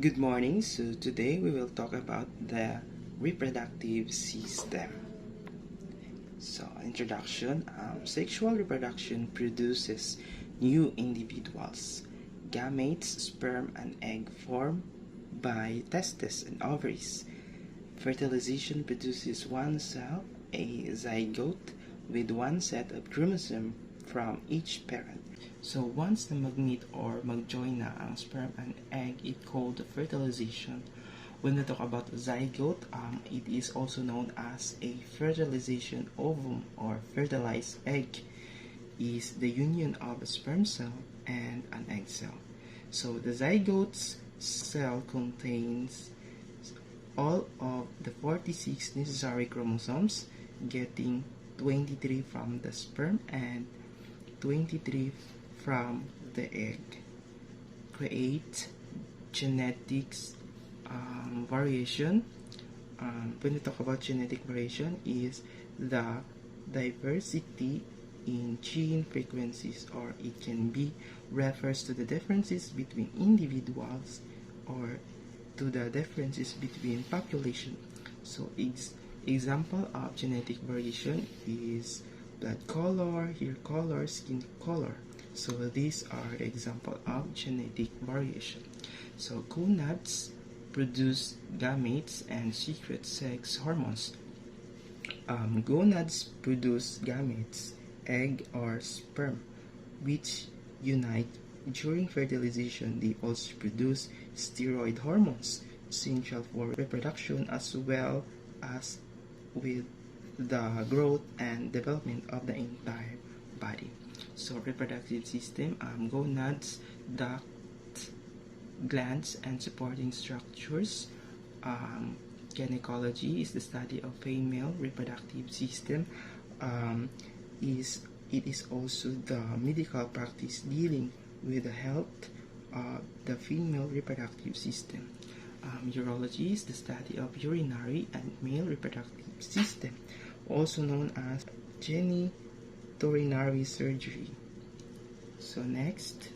Good morning. So today we will talk about the reproductive system. So introduction, sexual reproduction produces new individuals. Gametes, sperm and egg formed by testes and ovaries. Fertilization produces one cell, a zygote, with one set of chromosomes from each parent. So once the magmeet or mag-join na ang sperm and egg, it called fertilization. When we talk about zygote, it is also known as a fertilization ovum or fertilized egg, is the union of a sperm cell and an egg cell. So the zygote cell contains all of the 46 necessary chromosomes, getting 23 from the sperm and 23 from the egg, create genetics variation. When we talk about genetic variation, is the diversity in gene frequencies, or it can be refers to the differences between individuals or to the differences between population. So example of genetic variation is blood color, hair color, skin color. So these are the example of genetic variation. So gonads produce gametes and secrete sex hormones. Gonads produce gametes, egg or sperm, which unite during fertilization. They also produce steroid hormones, essential for reproduction as well as with the growth and development of the entire body. So reproductive system, gonads, duct, glands, and supporting structures. Gynecology is the study of female reproductive system. It is also the medical practice dealing with the health of the female reproductive system. Urology is the study of urinary and male reproductive system, also known as genitourinary surgery. So next,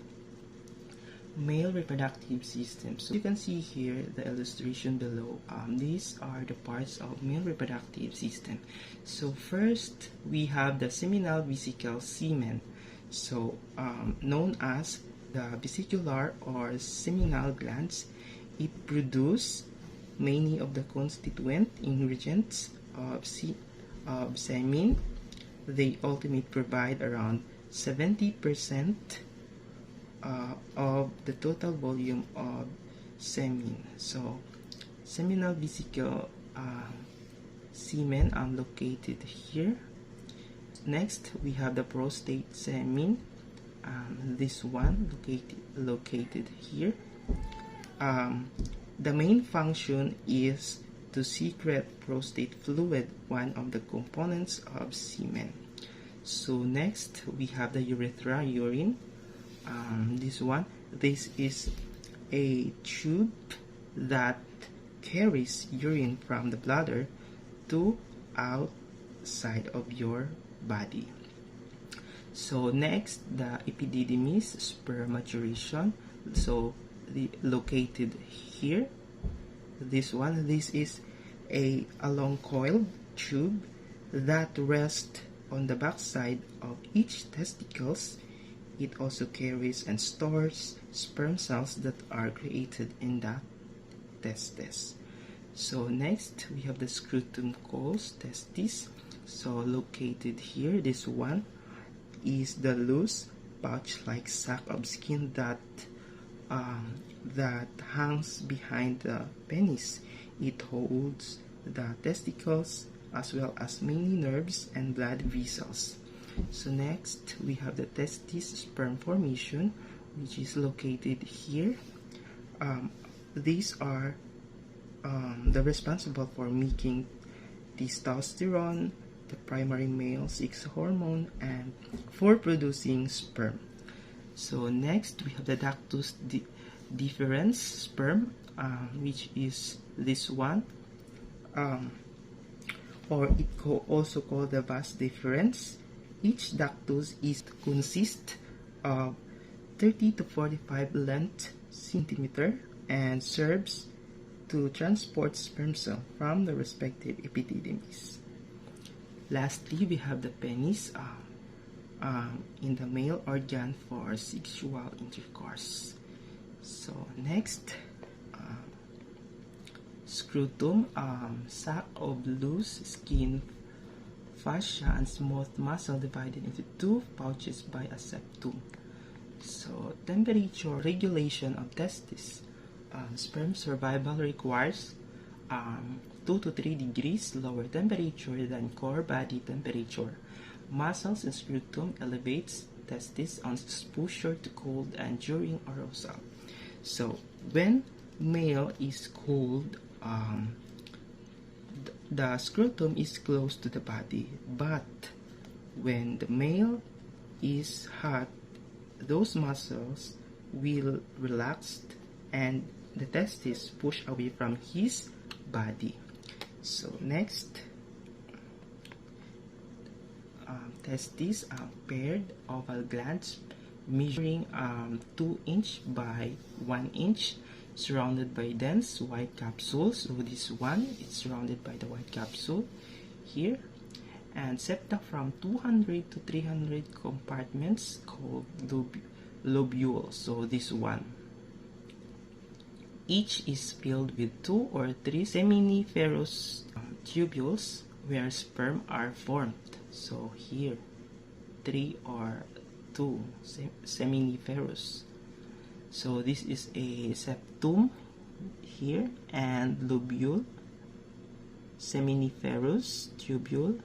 male reproductive system. So you can see here the illustration below. These are the parts of male reproductive system. So first, we have the seminal vesicle semen. So known as the vesicular or seminal glands. It produces many of the constituent ingredients of semen. They ultimately provide around 70% of the total volume of semen. So seminal vesicle semen are located here. Next, we have the prostate semen. This one located here. The main function is to secrete prostate fluid, one of the components of semen. So next, we have the urethra, urine. This is a tube that carries urine from the bladder to outside of your body. So next, the epididymis, sperm maturation. So located here. This is a long coiled tube that rests on the backside of each testicles. It also carries and stores sperm cells that are created in the testes. So next, we have the scrotum called testis. So located here, this one is the loose pouch-like sac of skin that hangs behind the penis. It holds the testicles as well as many nerves and blood vessels. So next, we have the testis sperm formation, which is located here. These are the responsible for making testosterone, the primary male sex hormone, and for producing sperm. So next, we have the ductus deferens sperm, which is this one, or it also called the vas deferens. Each ductus consists of 30 to 45 length centimeter and serves to transport sperm cell from the respective epididymis. Lastly, we have the penis in the male organ for sexual intercourse. So next, scrotum, sac of loose skin, fascia, and smooth muscle divided into two pouches by a septum. So temperature regulation of testis. Sperm survival requires 2 to 3 degrees lower temperature than core body temperature. Muscles in scrotum elevates testis on exposure to cold and during arousal. So when male is cold, the scrotum is close to the body, but when the male is hot, those muscles will relax and the testis push away from his body. So next, testes are paired oval glands measuring 2 inch by 1 inch, surrounded by dense white capsules. So this one is surrounded by the white capsule here, and septa from 200 to 300 compartments called lobules. So this one, each is filled with 2 or 3 seminiferous tubules where sperm are formed. So here, 3 or 2 seminiferous. So this is a septum here, and lobule, seminiferous tubule,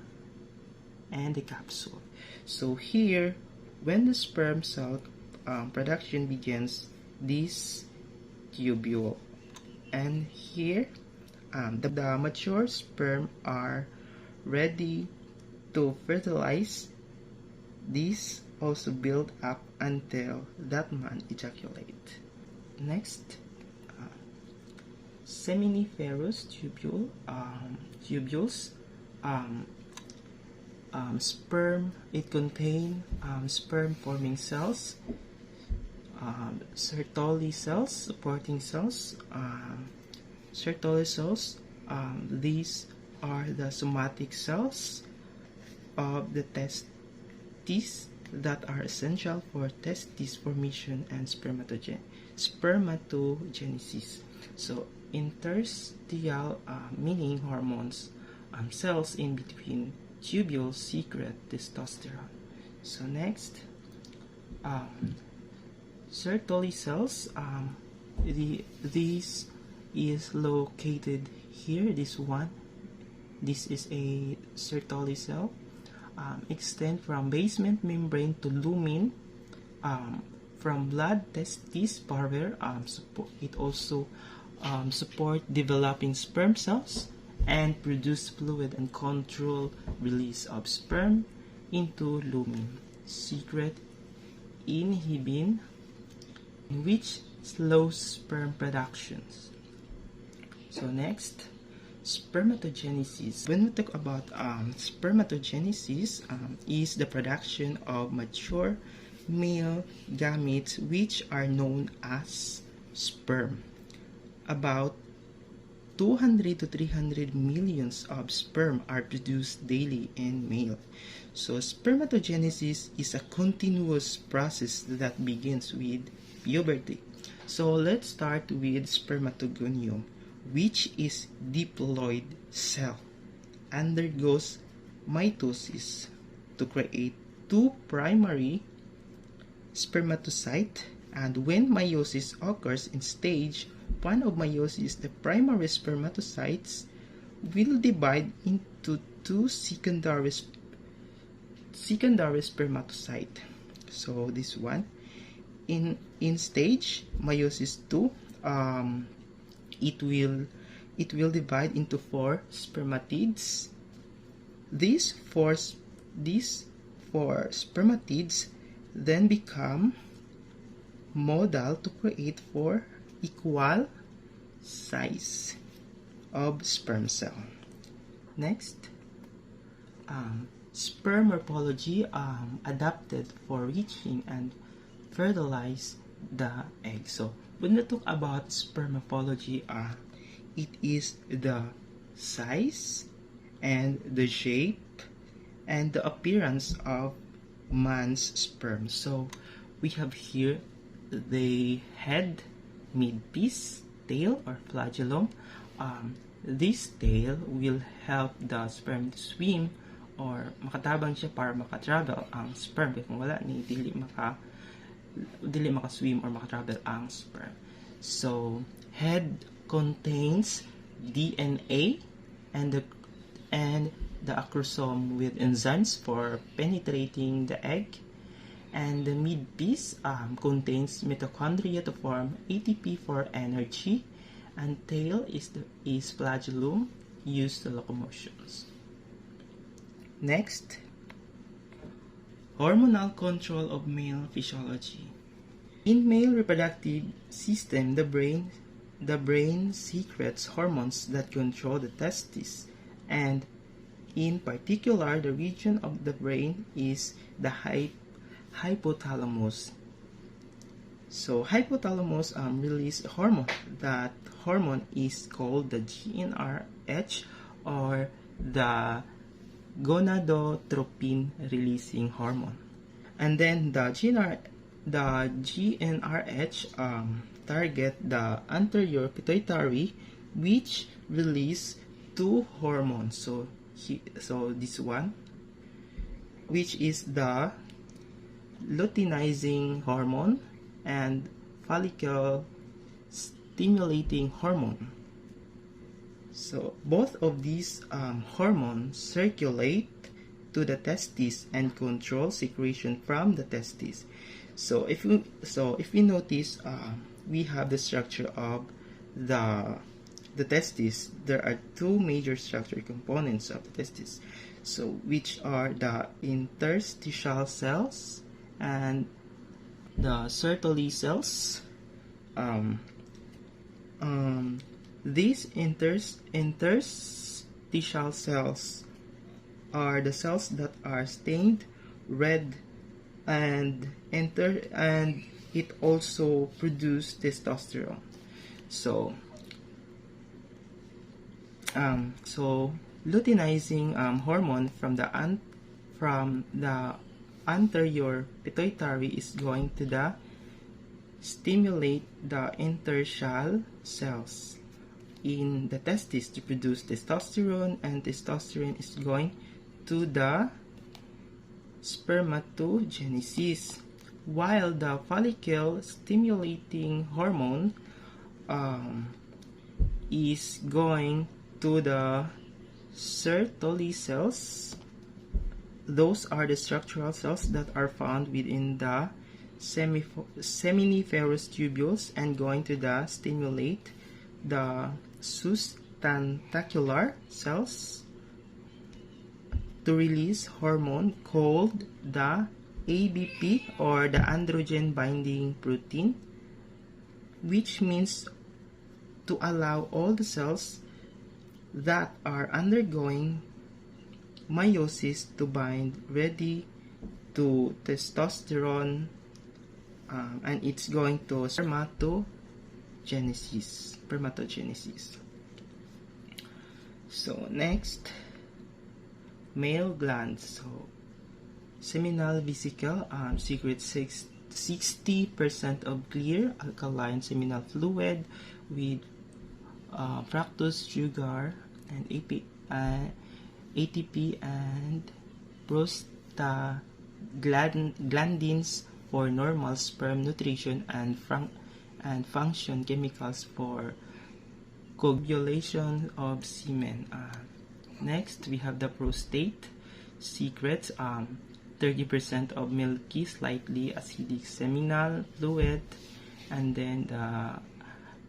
and the capsule. So here, when the sperm cell production begins, this tubule, and here the mature sperm are ready to fertilize. These also build up until that man ejaculate. Next, seminiferous tubules. Sperm, it contain sperm forming cells, Sertoli cells, supporting cells, Sertoli cells. These are the somatic cells of the testes that are essential for testis formation and spermatogenesis. So interstitial, meaning hormones, cells in between tubules secrete testosterone. So next, Sertoli cells. This is located here. This one. This is a Sertoli cell. Extend from basement membrane to lumen. From blood testis barrier. It also support developing sperm cells and produce fluid and control release of sperm into lumen. Secret inhibin, which slows sperm productions. So next, spermatogenesis. When we talk about spermatogenesis, is the production of mature male gametes which are known as sperm. About 200 to 300 millions of sperm are produced daily in male. So spermatogenesis is a continuous process that begins with puberty. So let's start with spermatogonium, which is diploid cell, undergoes mitosis to create 2 primary spermatocytes, and when meiosis occurs in stage 1 of meiosis, the primary spermatocytes will divide into 2 secondary spermatocytes. So this one, in stage meiosis 2, it will divide into 4 spermatids. These four spermatids then become modal to create 4 equal size of sperm cell. Next, sperm morphology adapted for reaching and fertilize the egg. So when we talk about sperm morphology, it is the size and the shape and the appearance of man's sperm. So we have here the head, midpiece, tail or flagellum. This tail will help the sperm to swim or makatabang siya para makatravel ang sperm. Kung wala ni dili maka-swim or makatravel ang sperm. So head contains DNA and the acrosome with enzymes for penetrating the egg, and the midpiece contains mitochondria to form ATP for energy, and tail is flagellum used to locomotions. Next, hormonal control of male physiology. In male reproductive system, the brain secretes hormones that control the testes, and in particular, the region of the brain is the hypothalamus. So hypothalamus release a hormone. That hormone is called the GnRH, or the gonadotropin releasing hormone. And then the GnRH target the anterior pituitary, which release two hormones. So this one, which is the luteinizing hormone and follicle stimulating hormone. So both of these hormones circulate to the testes and control secretion from the testes. So if we notice, we have the structure of the testes. There are two major structural components of the testes, so which are the interstitial cells and the Sertoli cells. These interstitial cells are the cells that are stained red, and it also produces testosterone. So luteinizing hormone from the anterior pituitary is going to stimulate the interstitial cells in the testes to produce testosterone, and testosterone is going to the spermatogenesis, while the follicle stimulating hormone is going to the Sertoli cells. Those are the structural cells that are found within the seminiferous tubules and going to stimulate the sustentacular cells to release hormone called the ABP, or the androgen binding protein, which means to allow all the cells that are undergoing meiosis to bind ready to testosterone, and it's going to spermatogenesis. So next, male glands. So seminal vesicle secretes 60% of clear alkaline seminal fluid with fructose sugar and ATP and prostaglandins for normal sperm nutrition and function chemicals for coagulation of semen. Next, we have the prostate. Secretes 30% of milky, slightly acidic seminal fluid, and then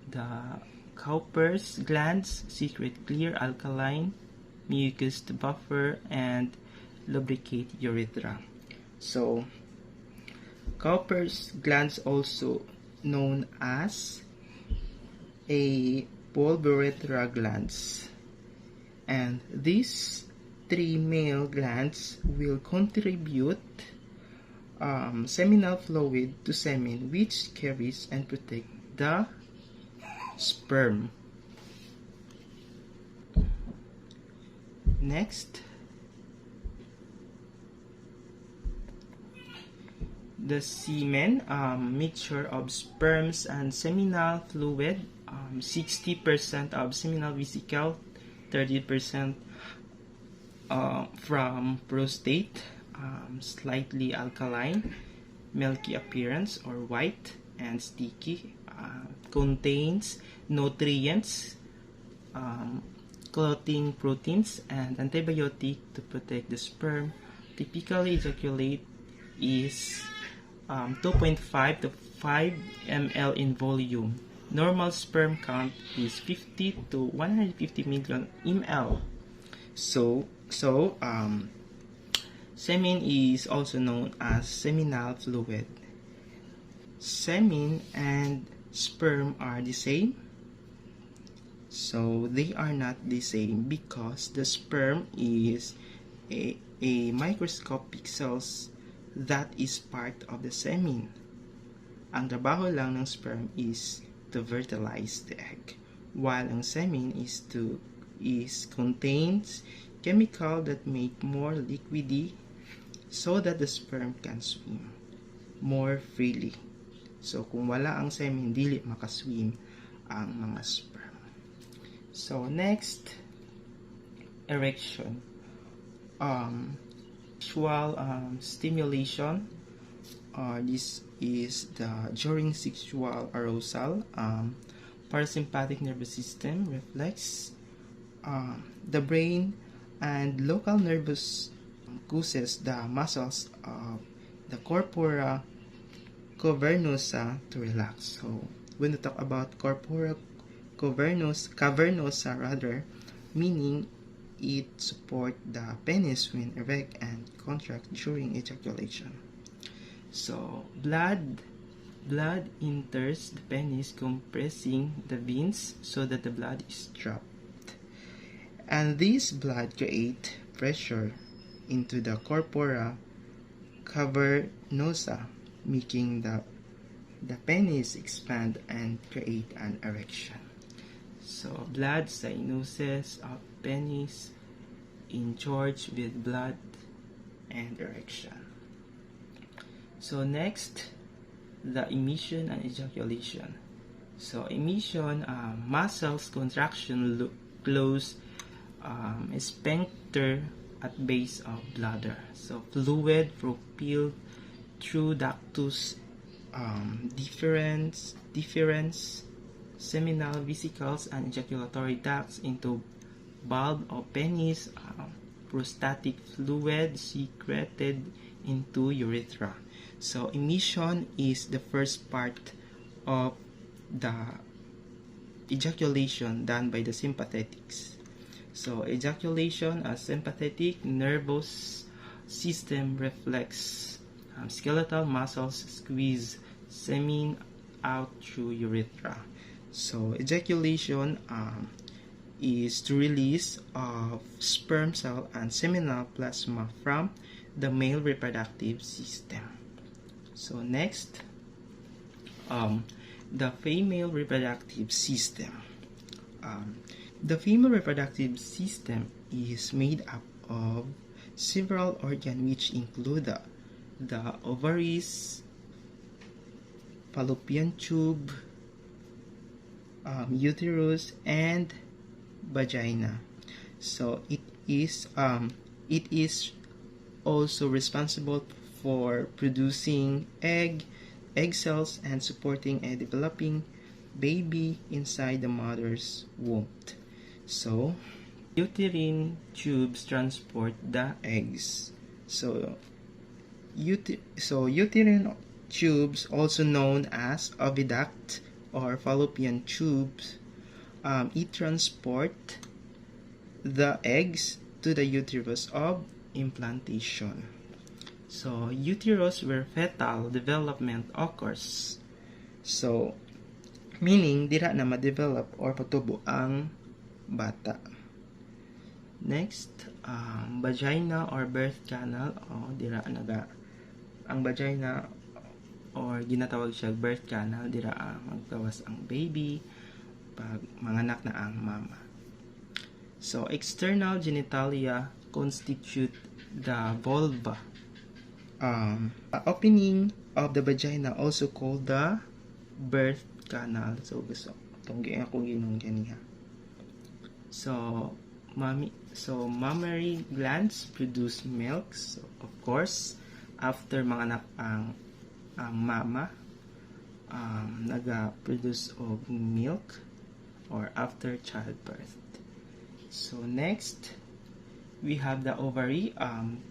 the Cowper's glands secrete clear alkaline mucus to buffer and lubricate urethra. So Cowper's glands, also known as a pulbourethra glands, and these three male glands will contribute seminal fluid to semen, which carries and protect the sperm. Next, the semen, mixture of sperms and seminal fluid, 60% of seminal vesicle, 30% from prostate, slightly alkaline, milky appearance or white and sticky, contains nutrients, clotting proteins, and antibiotic to protect the sperm. Typically ejaculate is 2.5 to 5 ml in volume. Normal sperm count is 50 to 150 million ml. So semen is also known as seminal fluid. Semen and sperm are the same? So they are not the same because the sperm is a microscopic cells that is part of the semen. Ang trabaho lang ng sperm is to fertilize the egg, while ang semen is contains chemical that make more liquidy so that the sperm can swim more freely. So kung wala ang semen, dili makaswim ang mga sperm. So next, erection. Sexual stimulation. This is during sexual arousal. Parasympathetic nervous system reflex. The brain and local nervous causes the muscles of the corpora cavernosa to relax. So when we talk about corpora cavernosa rather, meaning it support the penis when erect and contract during ejaculation. So blood enters the penis, compressing the veins so that the blood is trapped, and this blood create pressure into the corpora cavernosa, making the penis expand and create an erection. So blood cyanosis of penis in charge with blood and erection. So next, the emission and ejaculation. So emission, muscles contraction close sphincter at base of bladder. So fluid propelled through ductus deferens, seminal vesicles, and ejaculatory ducts into bulb of penis. Prostatic fluid secreted into urethra. So emission is the first part of the ejaculation done by the sympathetics. So ejaculation, a sympathetic nervous system reflex, skeletal muscles squeeze semen out through urethra. So ejaculation is the release of sperm cell and seminal plasma from the male reproductive system. So next, the female reproductive system. The female reproductive system is made up of several organs which include the ovaries, fallopian tube, uterus, and vagina. So it is also responsible for producing egg cells and supporting a developing baby inside the mother's womb. So uterine tubes transport the eggs. So uterine tubes, also known as oviduct or fallopian tubes, it transport the eggs to the uterus of implantation. So uterus where fetal development occurs. So meaning dira na ma-develop or patubo ang bata. Next, vagina or birth canal, dira naga ang vagina or ginatawag siya birth canal, dira maggawas ang baby pag manganak na ang mama. So external genitalia constitute the vulva. Opening of the vagina also called the birth canal. So gusto tunggi ako ginung kaniya. So mammary glands produce milk. So of course, after manganak ang mama, naga-produce of milk or after childbirth. So next, we have the ovary,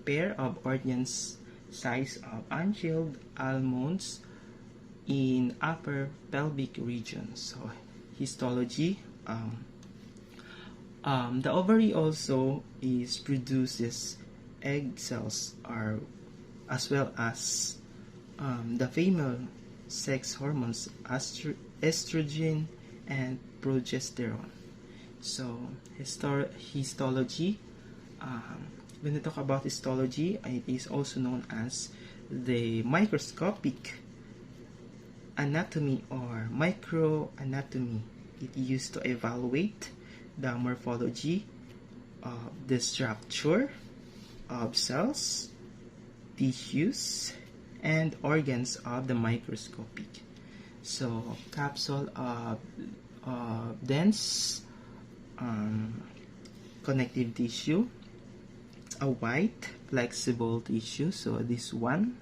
pair of organs size of unchilled almonds in upper pelvic region. So histology, the ovary also produces egg cells, as well as the female sex hormones estrogen and progesterone. So histology, when we talk about histology, it is also known as the microscopic anatomy or microanatomy. It used to evaluate the morphology of the structure of cells, tissues, and organs of the microscopic. So capsule of dense connective tissue, a white flexible tissue, so this one,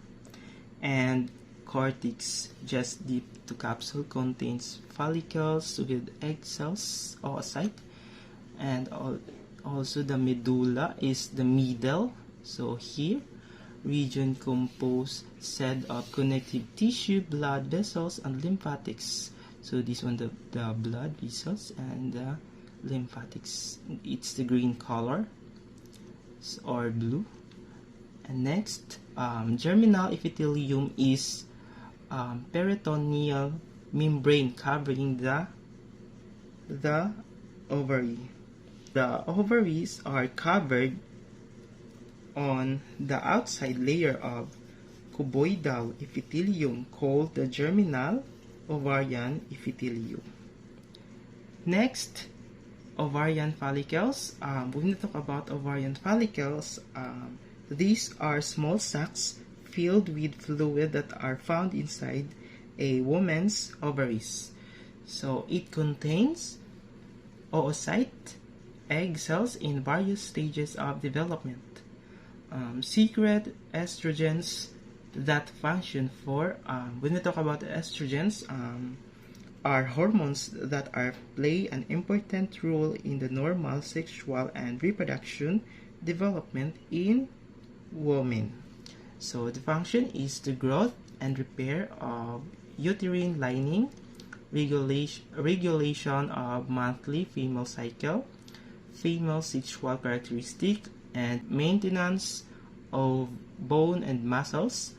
and cortex just deep to capsule contains follicles with egg cells, oocyte, and also the medulla is the middle. So here, region composed said of connective tissue, blood vessels, and lymphatics. So this one, the blood vessels and the lymphatics. It's the green color or blue. And next, germinal epithelium is peritoneal membrane covering the ovary. The ovaries are covered on the outside layer of cuboidal epithelium called the germinal ovarian epithelium. Next, ovarian follicles. When we talk about ovarian follicles, these are small sacs filled with fluid that are found inside a woman's ovaries. So it contains oocyte, egg cells in various stages of development. Secret estrogens that function for, when we talk about estrogens, are hormones that play an important role in the normal sexual and reproduction development in women. So the function is the growth and repair of uterine lining, regulation of monthly female cycle, female sexual characteristic, and maintenance of bone and muscles.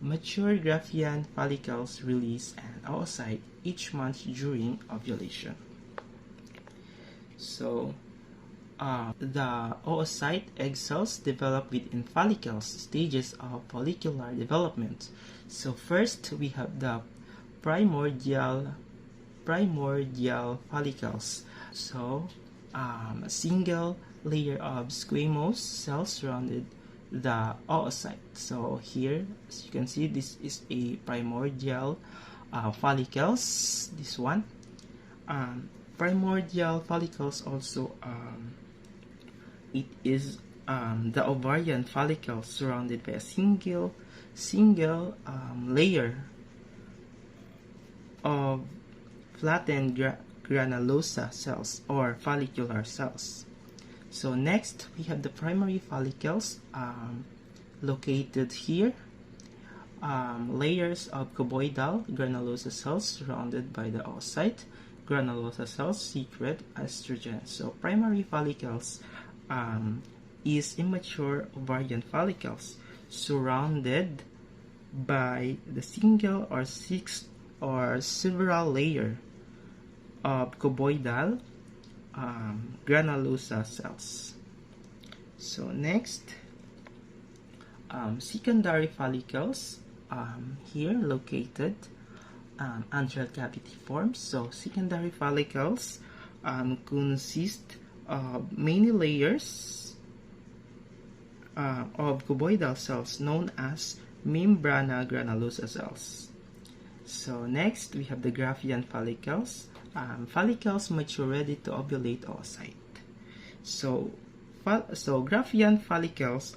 Mature Graafian follicles release an oocyte each month during ovulation. So the oocyte egg cells develop within follicles, stages of follicular development. So first we have the primordial follicles. So a single layer of squamous cells surrounded the oocyte. So here, as you can see, this is a primordial follicles. This one, primordial follicles also. It is the ovarian follicles surrounded by a single layer of flattened granulosa cells or follicular cells. So next, we have the primary follicles located here. Layers of cuboidal granulosa cells surrounded by the oocyte. Granulosa cells secrete estrogen. So primary follicles is immature ovarian follicles surrounded by the single or several layer of cuboidal granulosa cells. So next, secondary follicles here located antral cavity forms. So secondary follicles consist of many layers of cuboidal cells known as membrana granulosa cells. So next we have the Graafian follicles. Follicles mature ready to ovulate oocyte. So Graafian follicles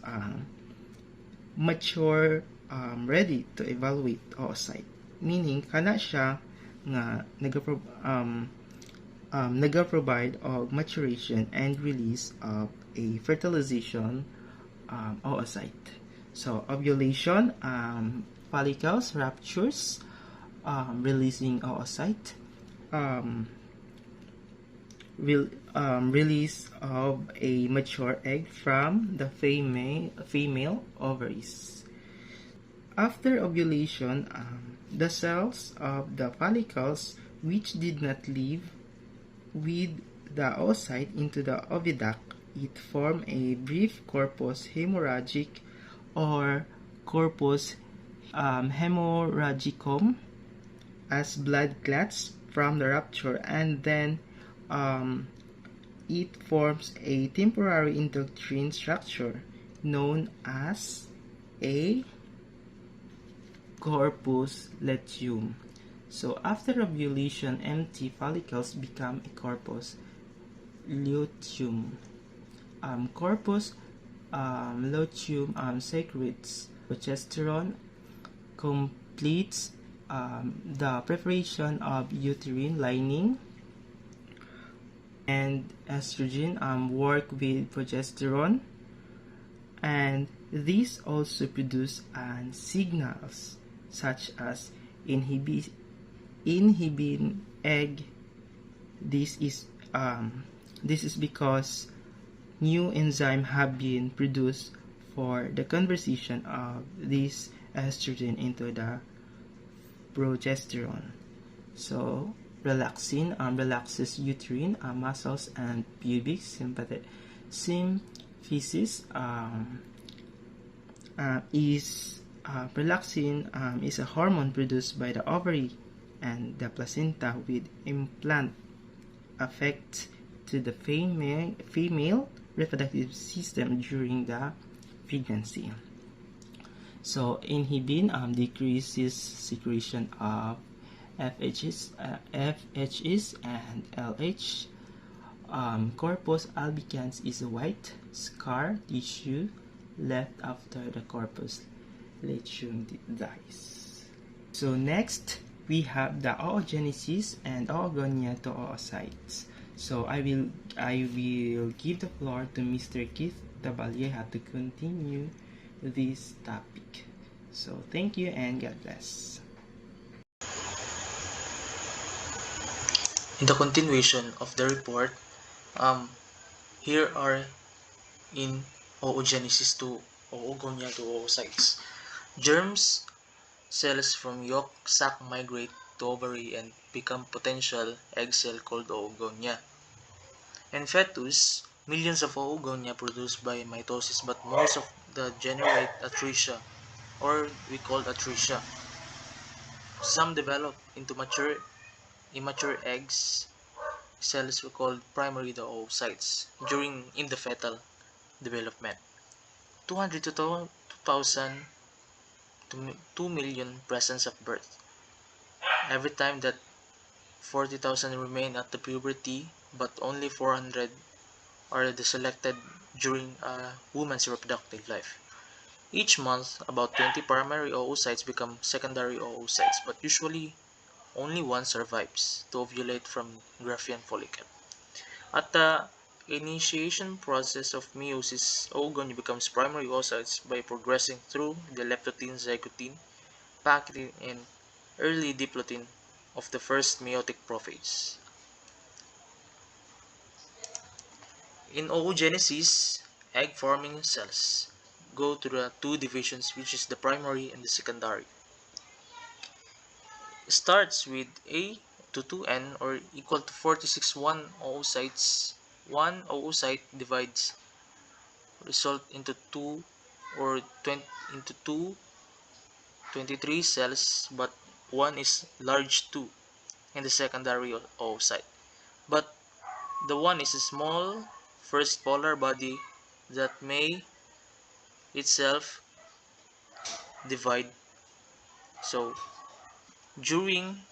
mature ready to evaluate oocyte, meaning kana siya nga nagaprovide of maturation and release of a fertilization oocyte. So ovulation, follicles ruptures, releasing oocyte, release of a mature egg from the female ovaries. After ovulation, the cells of the follicles which did not leave with the oocyte into the oviduct, it form a brief corpus hemorrhagic or corpus hemorrhagicum as blood clots from the rupture, and then it forms a temporary endocrine structure known as a corpus luteum. So after ovulation, empty follicles become a corpus luteum. Corpus luteum secretes progesterone, completes the preparation of uterine lining, and estrogen work with progesterone, and these also produce signals such as inhibin egg. This is because new enzymes have been produced for the conversion of this estrogen into the progesterone. So relaxin relaxes uterine muscles and pubic symphysis relaxin is a hormone produced by the ovary and the placenta with implant effect to the female reproductive system during the pregnancy. So inhibin decreases secretion of FHs and LH. Corpus albicans is a white scar tissue left after the corpus luteum dies. So next we have the oogenesis and oogonia to oocytes. So I will give the floor to Mr. Keith Tabalieha to continue this topic. So thank you and God bless. In the continuation of the report, here are in oogenesis to oogonia to oocytes. Germs cells from yolk sac migrate to ovary and become potential egg cell called oogonia. In fetus, millions of oogonia produced by mitosis, but most of the generate atresia, or we call atresia. Some develop into immature eggs. Cells were called primary oocytes in the fetal development. 200 to 2,000 to 2 million presence at birth. Every time that 40,000 remain at the puberty, but only 400 are deselected during a woman's reproductive life. Each month, about 20 primary oocytes become secondary oocytes, but usually only one survives to ovulate from Graafian follicle. At the initiation process of meiosis, oogonia becomes primary oocytes by progressing through the leptotin, zygotin, paquitin, and early diplotin of the first meiotic prophase. In oogenesis, egg-forming cells go through the two divisions, which is the primary and the secondary. It starts with A to 2n, or equal to 46 1 oocytes. One oocyte divides result into 2 or 20 into 2 23 cells, but one is large too in the secondary oocyte. But the one is a small first polar body that may itself divide. So during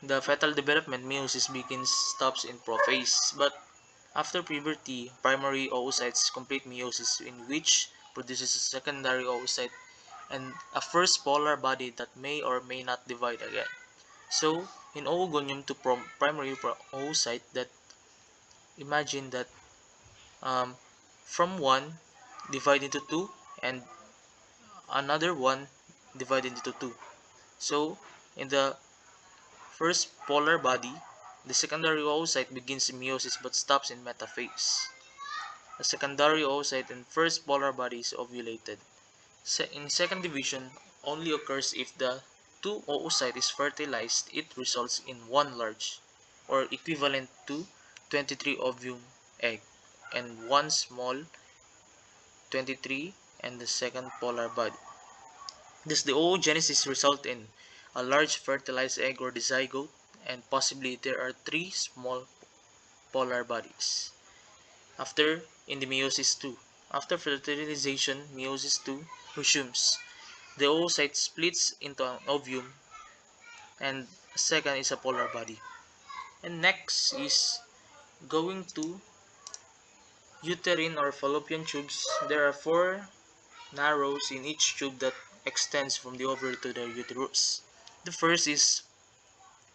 the fetal development, meiosis begins stops in prophase, but after puberty, primary oocytes complete meiosis, in which produces a secondary oocyte and a first polar body that may or may not divide again. So in oogonium to primary oocyte, that imagine that um, from one divide into two and another one divided into two. So in the first polar body, the secondary oocyte begins meiosis but stops in metaphase. The secondary oocyte and first polar body is ovulated. In second division, only occurs if the two oocyte is fertilized. It results in one large, or equivalent to 23 ovum egg, and one small 23 and the second polar body. Thus, the oogenesis result in a large fertilized egg or the zygote, and possibly there are three small polar bodies. In the meiosis 2, after fertilization, meiosis 2 resumes. The oocyte splits into an ovum, and second is a polar body. And next is going to uterine or fallopian tubes. There are four narrows in each tube that extends from the ovary to the uterus. The first is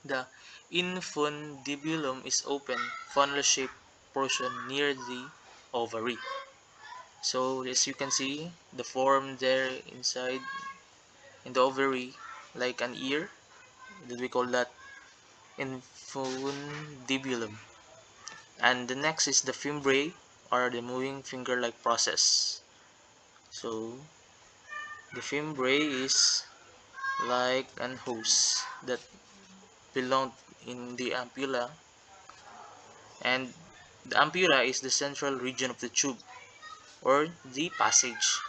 the infundibulum is open, funnel-shaped portion near the ovary. So as you can see, the form there inside in the ovary, like an ear, that we call that infundibulum. And the next is the fimbriae, or the moving finger-like process. So the fimbriae is like an hose that belong in the ampulla, and the ampulla is the central region of the tube or the passage.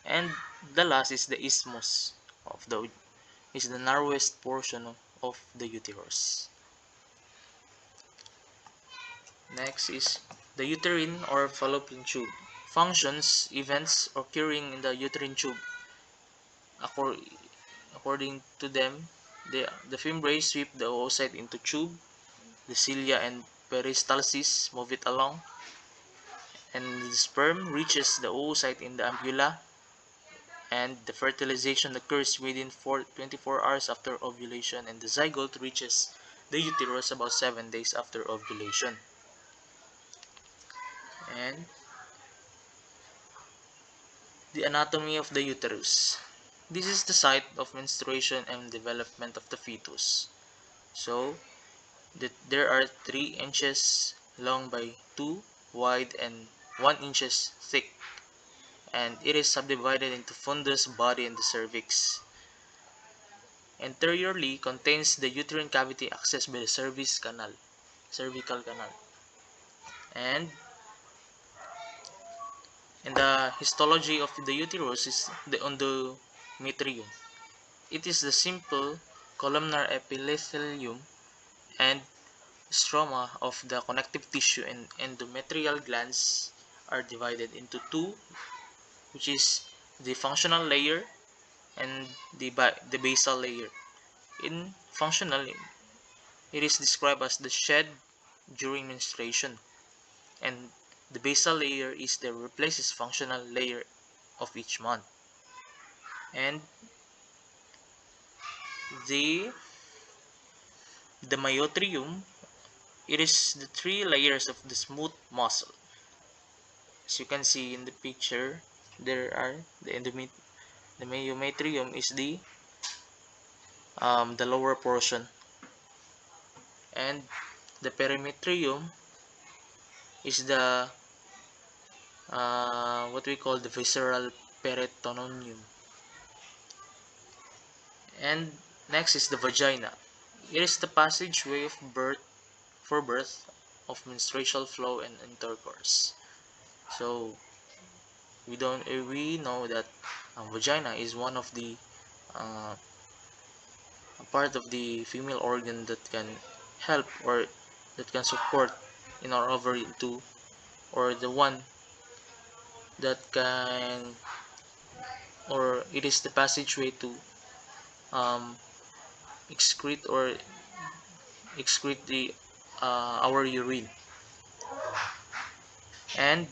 And the last is the isthmus of the is the narrowest portion of the uterus. Next is the uterine or fallopian tube. Functions, events occurring in the uterine tube. According to them, the fimbriae sweep the oocyte into tube, the cilia and peristalsis move it along, and the sperm reaches the oocyte in the ampulla, and the fertilization occurs within 24 hours after ovulation, and the zygote reaches the uterus about 7 days after ovulation. And the anatomy of the uterus. This is the site of menstruation and development of the fetus. So, there are 3 inches long by 2 wide and 1 inches thick, and it is subdivided into fundus, body, and the cervix. Anteriorly contains the uterine cavity accessed by the cervical canal. And in the histology of the uterus is the endometrium. It is the simple columnar epithelium and stroma of the connective tissue, and endometrial glands are divided into two, which is the functional layer and the basal layer. In functional, it is described as the shed during menstruation, and the basal layer is the replaces functional layer of each month. And the myotrium, it is the 3 layers of the smooth muscle. As you can see in the picture, there are the myometrium is the lower portion, and the perimetrium is the what we call the visceral peritoneum. And next is the vagina. It is the passageway of birth of menstrual flow and intercourse. So we know that vagina is one of the a part of the female organ that can help or that can support in our ovary to, or the one that can, or it is the passageway to um, excrete or excrete the our urine. And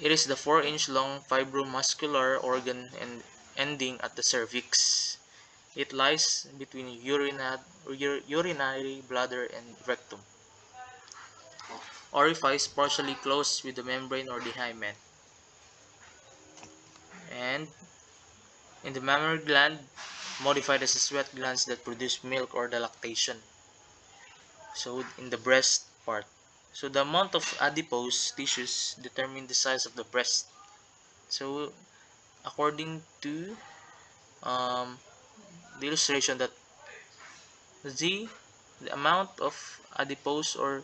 it is the 4-inch long fibromuscular organ and ending at the cervix. It lies between urinary bladder and rectum. Orifice partially closed with the membrane or the hymen. And in the mammary gland, modified as a sweat glands that produce milk or the lactation. So in the breast part. So the amount of adipose tissues determine the size of the breast. So according to um, the illustration that the the amount of adipose, or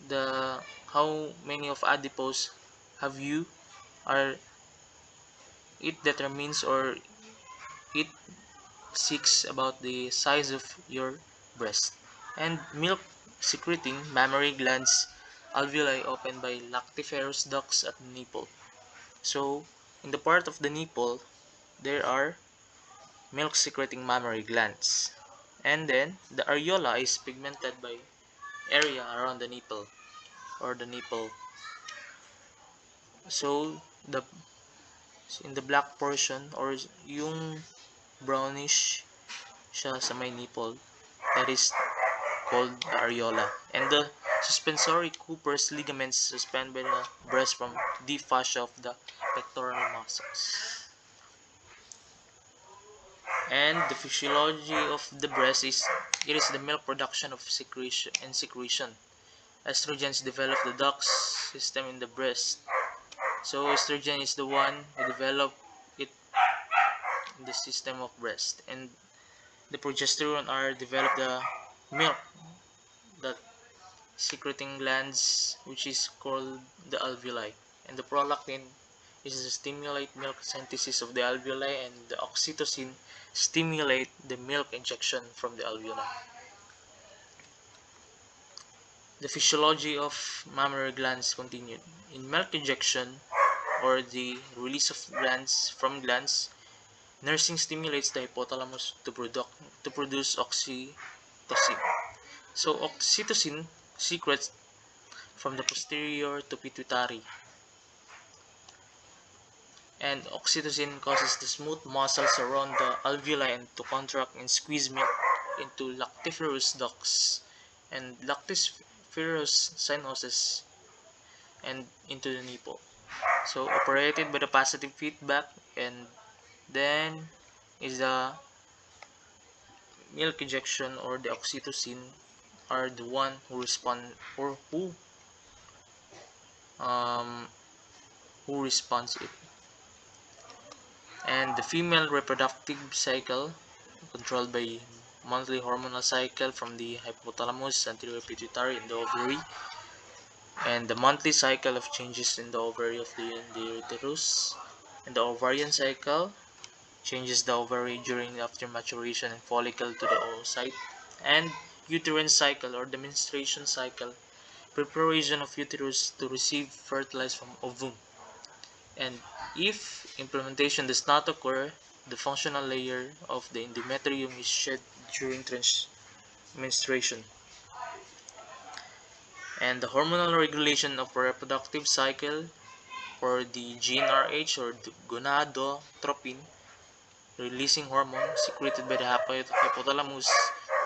the how many of adipose have you, are it determines, or it seeks about the size of your breast. And milk secreting mammary glands, alveoli opened by lactiferous ducts at the nipple. So in the part of the nipple there are milk secreting mammary glands. And then the areola is pigmented by area around the nipple, or the nipple. So the in the black portion, or yung brownish siya sa may nipple, that is called the areola. And the suspensory Cooper's ligaments suspend by the breast from deep fascia of the pectoral muscles. And the physiology of the breast is, it is the milk production of secretion and secretion. Estrogens develop the duct system in the breast. So estrogen is the one who develop it in the system of breast, and the progesterone are develop the milk that secreting glands, which is called the alveoli. And the prolactin is to stimulate milk synthesis of the alveoli, and the oxytocin stimulate the milk injection from the alveoli. The physiology of mammary glands continued. In milk injection, or the release of glands from glands, nursing stimulates the hypothalamus to produce oxytocin. So oxytocin secretes from the posterior to pituitary, and oxytocin causes the smooth muscles around the alveoli and to contract and squeeze milk into lactiferous ducts and lactiferous cyanosis and into the nipple. So operated by the positive feedback, and then is the milk injection, or the oxytocin are the one who respond, or um, who responds it. And the female reproductive cycle controlled by monthly hormonal cycle from the hypothalamus, anterior pituitary, and the ovary, and the monthly cycle of changes in the ovary of the uterus, and the ovarian cycle changes the ovary during after maturation and follicle to the oocyte, and uterine cycle, or the menstruation cycle, preparation of uterus to receive fertilized from ovum. And if implementation does not occur, the functional layer of the endometrium is shed during menstruation. And the hormonal regulation of reproductive cycle, or the GnRH, or the gonadotropin releasing hormone secreted by the hypothalamus,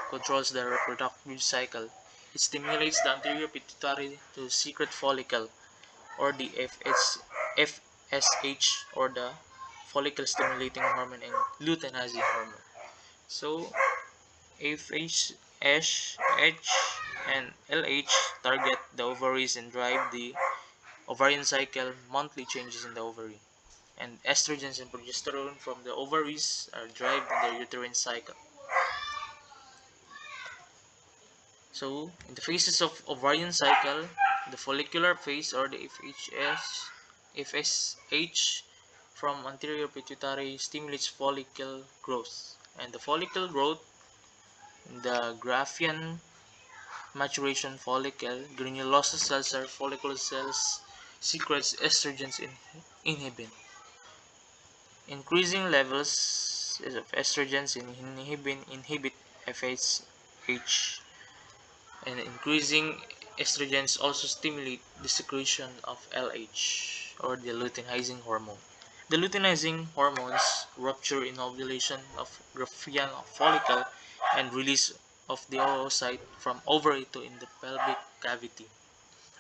controls the reproductive cycle. It stimulates the anterior pituitary to secrete follicle, or the FSH, or the follicle stimulating hormone, and luteinizing hormone. So FSH, H, and LH target the ovaries and drive the ovarian cycle, monthly changes in the ovary. And estrogens and progesterone from the ovaries are derived in the uterine cycle. So in the phases of ovarian cycle, the follicular phase, or the FSH from anterior pituitary stimulates follicle growth. And the follicle growth, the Graafian maturation follicle, granulosa cells or follicle cells secretes estrogens inhibin. Increasing levels of estrogens in inhibit FSH, and increasing estrogens also stimulate the secretion of LH, or the luteinizing hormone. The luteinizing hormones rupture in ovulation of Graafian follicle and release of the oocyte from ovary to in the pelvic cavity.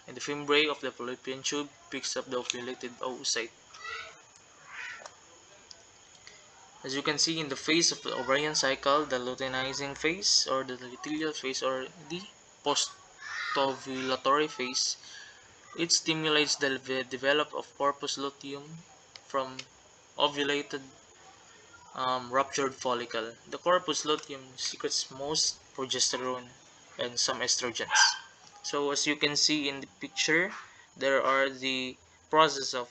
And the fimbriae of the fallopian tube picks up the ovulated oocyte. As you can see in the phase of the ovarian cycle, the luteinizing phase, or the luteal phase, or the post-ovulatory phase, it stimulates the development of corpus luteum from ovulated ruptured follicle. The corpus luteum secretes most progesterone and some estrogens. So as you can see in the picture, there are the process of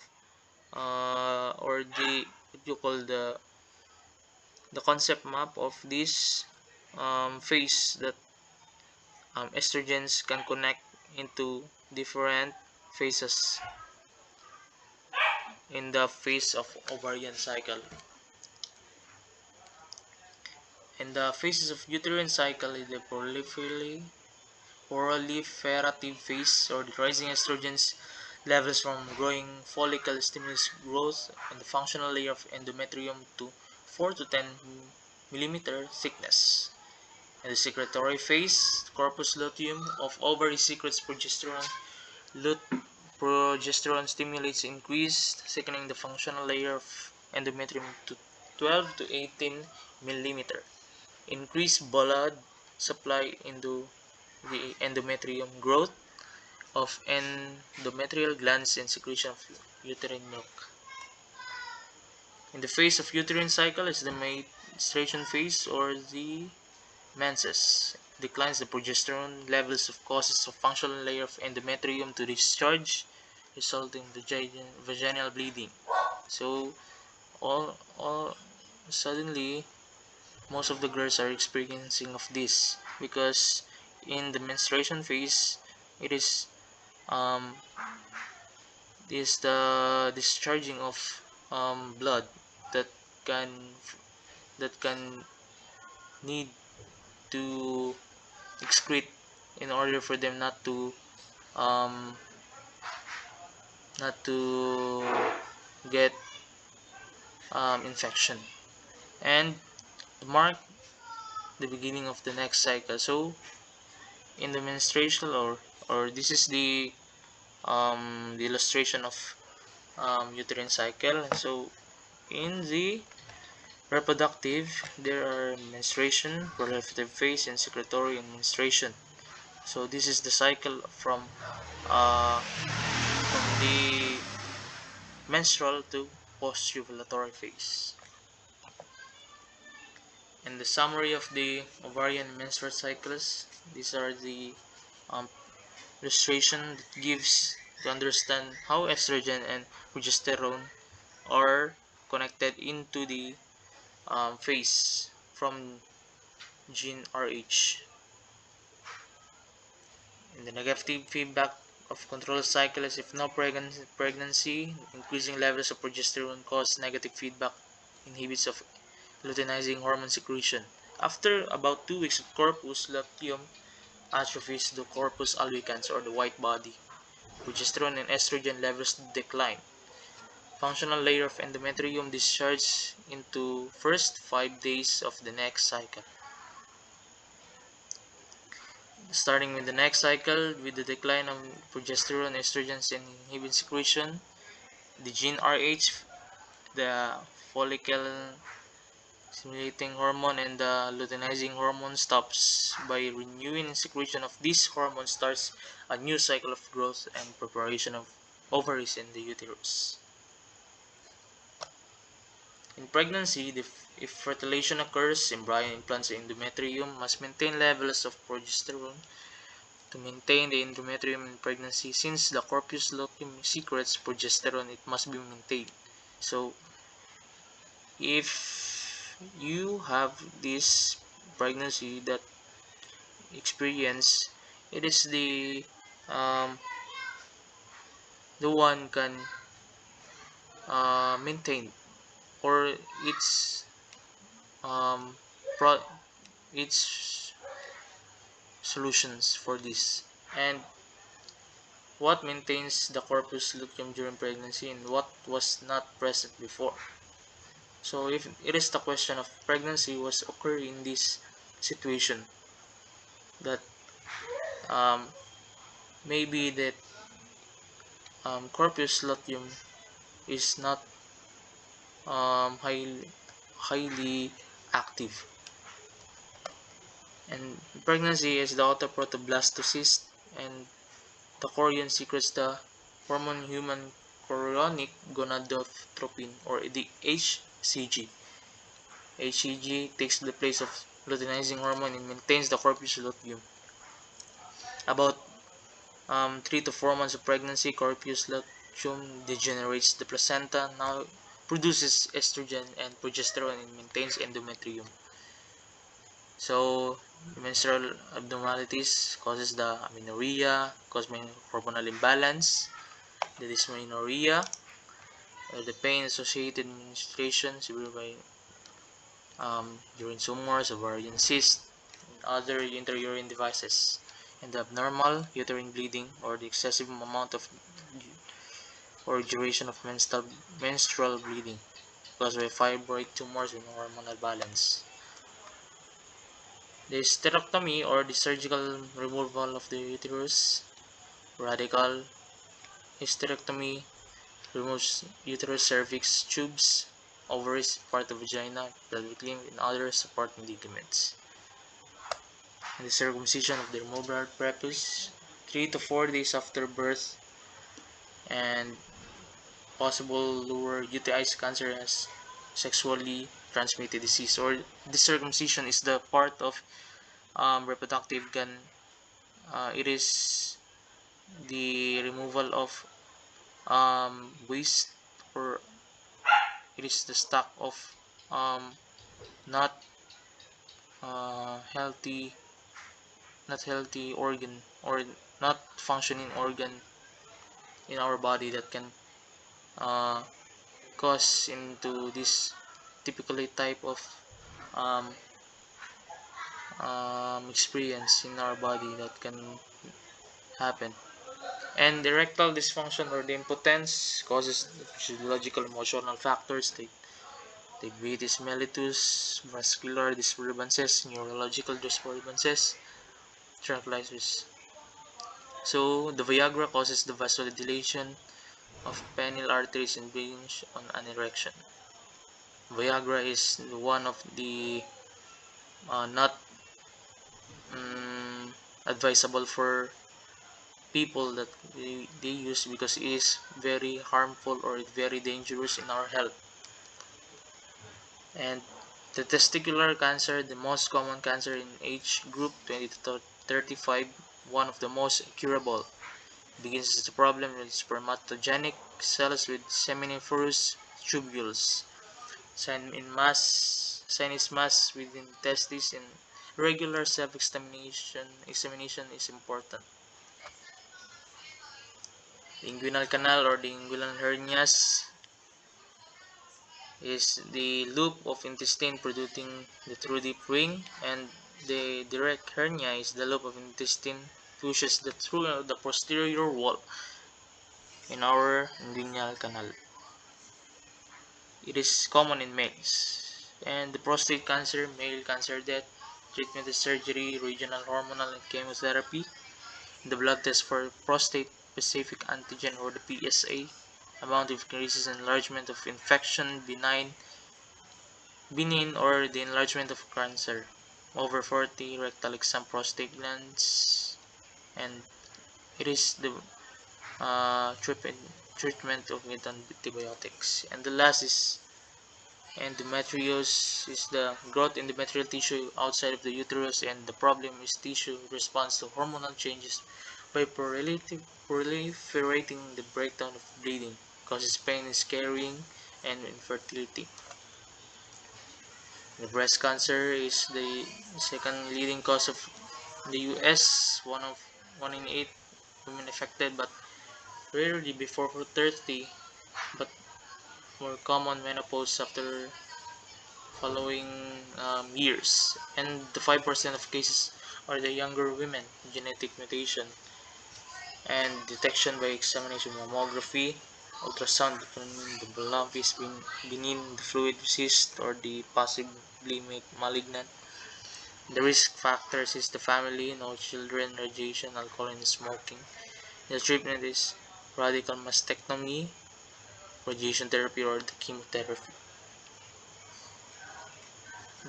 or the what you call the concept map of this phase that estrogens can connect into different phases in the phase of ovarian cycle. In the phases of uterine cycle is the proliferative phase, or the rising estrogens levels from growing follicle stimulates growth on the functional layer of endometrium to 4 to 10 millimeter thickness. In the secretory phase, corpus luteum of ovary secretes progesterone. Progesterone stimulates increased thickening the functional layer of endometrium to 12 to 18 millimeter. Increased blood supply into the endometrium, growth of endometrial glands, and secretion of uterine milk. In the phase of uterine cycle is the menstruation phase, or the menses. Declines the progesterone levels of causes of functional layer of endometrium to discharge, resulting in vaginal bleeding. So all suddenly most of the girls are experiencing of this, because in the menstruation phase it um is the discharging of blood that can can need to excrete in order for them um not to get infection, and to mark the beginning of the next cycle. So in the menstrual, or this is the illustration of uterine cycle. So in the reproductive, there are menstruation, proliferative phase, and secretory and menstruation. So this is the cycle from the menstrual to post-ovulatory phase. And the summary of the ovarian and menstrual cycles, these are the um, illustration that gives to understand how estrogen and progesterone are connected into the phase from gene RH. In the negative feedback of control cycle is if no pregnancy, increasing levels of progesterone cause negative feedback, inhibits of luteinizing hormone secretion. After about 2 weeks of corpus luteum atrophies, the corpus albicans, or the white body, progesterone and estrogen levels decline. Functional layer of endometrium discharges into first 5 days of the next cycle. Starting with the next cycle, with the decline of progesterone, estrogens, and inhibin secretion, the gene RH, the follicle stimulating hormone, and the luteinizing hormone stops. By renewing secretion of these hormones starts a new cycle of growth and preparation of ovaries in the uterus. In pregnancy, if fertilization occurs, embryo implants the endometrium must maintain levels of progesterone to maintain the endometrium in pregnancy. Since the corpus luteum secretes progesterone, it must be maintained. So if you have this pregnancy that experience, it is um, the one can maintain, or its um, pro its solutions for this, and what maintains the corpus luteum during pregnancy and what was not present before. So if it is the question of pregnancy was occurring in this situation, that um, maybe that corpus luteum is not highly active, and pregnancy is the autoprotoblastocyst, and the chorion secretes the hormone human chorionic gonadotropin, or the HCG. HCG takes the place of luteinizing hormone and maintains the corpus luteum. About 3 to 4 months of pregnancy, corpus luteum degenerates. The placenta now produces estrogen and progesterone and maintains endometrium. So, menstrual abnormalities causes the amenorrhea, cause hormonal imbalance, the dysmenorrhea, the pain associated with menstruation, severe by urine tumors, ovarian cysts, and other intrauterine devices, and the abnormal uterine bleeding, or the excessive amount of or duration of menstrual bleeding caused by fibroid tumors and hormonal balance. The hysterectomy, or the surgical removal of the uterus. Radical hysterectomy removes uterus, cervix, tubes, ovaries, part of vagina, pelvic limb, and other supporting ligaments. And the circumcision of the removal prepuce 3 to 4 days after birth, and possible lower UTI cancer as sexually transmitted disease, or the circumcision is the part of reproductive gun. It is the removal of waste, or it is the stock of um, not healthy, organ, or not functioning organ in our body that can uh, cause into this typically type of um, experience in our body that can happen. And the erectile dysfunction, or the impotence, causes physiological emotional factors like diabetes mellitus, vascular disturbances, neurological disturbances, tranquilizers. So the Viagra causes the vasodilation of penile arteries and brings on an erection. Viagra is one of the not advisable for people that they use, because it is very harmful or very dangerous in our health. And the testicular cancer, the most common cancer in age group 20 to 35, one of the most curable, begins as a problem with spermatogenic cells with seminiferous tubules. Sinus mass within testes, and regular self-examination is important. The inguinal canal, or the inguinal hernias, is the loop of intestine producing the true deep ring, and the direct hernia is the loop of intestine pushes the through the posterior wall in our inguinal canal. It is common in males. And the prostate cancer, male cancer death, treatment is surgery, regional hormonal and chemotherapy. The blood test for prostate specific antigen, or the PSA, amount of increases enlargement of infection, benign or the enlargement of cancer. Over 40 rectal exam prostate glands, and it is the treatment with antibiotics. And the last is endometriosis, is the growth in the endometrial tissue outside of the uterus, and the problem is tissue responds to hormonal changes by proliferating. The breakdown of bleeding causes pain, is carrying, and infertility. The breast cancer is the second leading cause of the US. One in eight women affected, but rarely before 30, but more common menopause after following years. And the 5% of cases are the younger women, genetic mutation, and detection by examination mammography, ultrasound determining the lump is benign, the fluid cyst, or the possibly malignant. The risk factors is the family, no children, radiation, alcohol, and smoking. The treatment is radical mastectomy, radiation therapy, or the chemotherapy.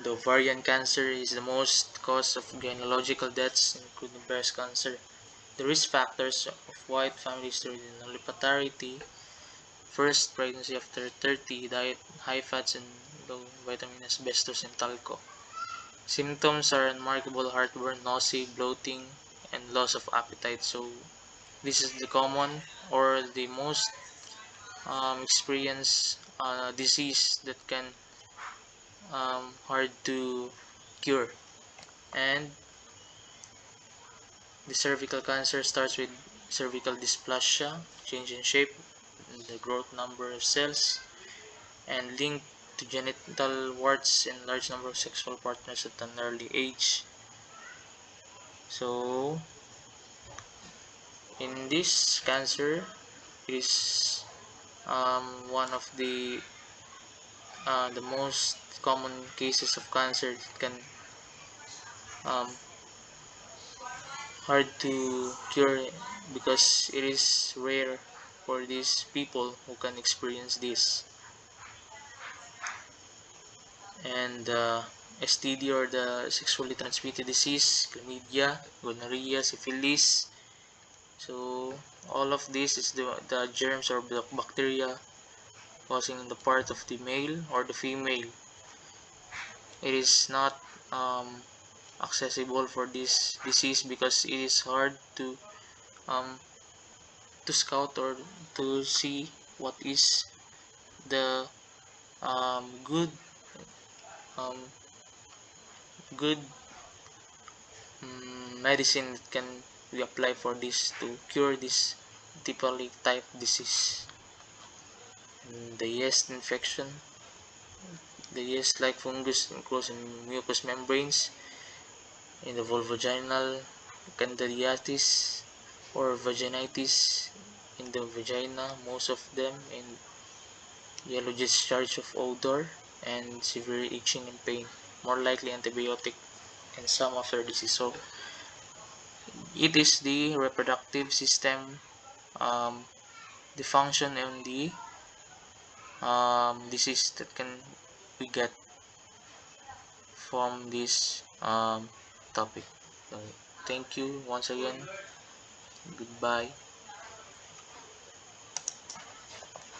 The ovarian cancer is the most cause of gynecological deaths, including breast cancer. The risk factors of white family history and oligoparity, first pregnancy after 30, diet, high fats and low vitamin, asbestos, and talco. Symptoms are unremarkable heartburn, nausea, bloating, and loss of appetite. So this is the common or the most experienced disease that can hard to cure. And the cervical cancer starts with cervical dysplasia, change in shape, the growth number of cells, and linked to genital warts and large number of sexual partners at an early age. So in this cancer, it is one of the most common cases of cancer that can um, hard to cure because it is rare for these people who can experience this. And STD, or the sexually transmitted disease, chlamydia, gonorrhea, syphilis. So all of this is the germs or the bacteria causing in the part of the male or the female. It is not accessible for this disease because it is hard um, to scout or to see what is the good um, good medicine that can we apply for this to cure this typically type disease. The yeast infection, the yeast like fungus grows in mucous membranes in the vulvovaginal candidiasis or vaginitis in the vagina, most of them in yellow discharge of odor and severe itching and pain, more likely antibiotic, and some after disease. So it is the reproductive system, um, the function and the disease that can we get from this topic. So thank you once again. Goodbye.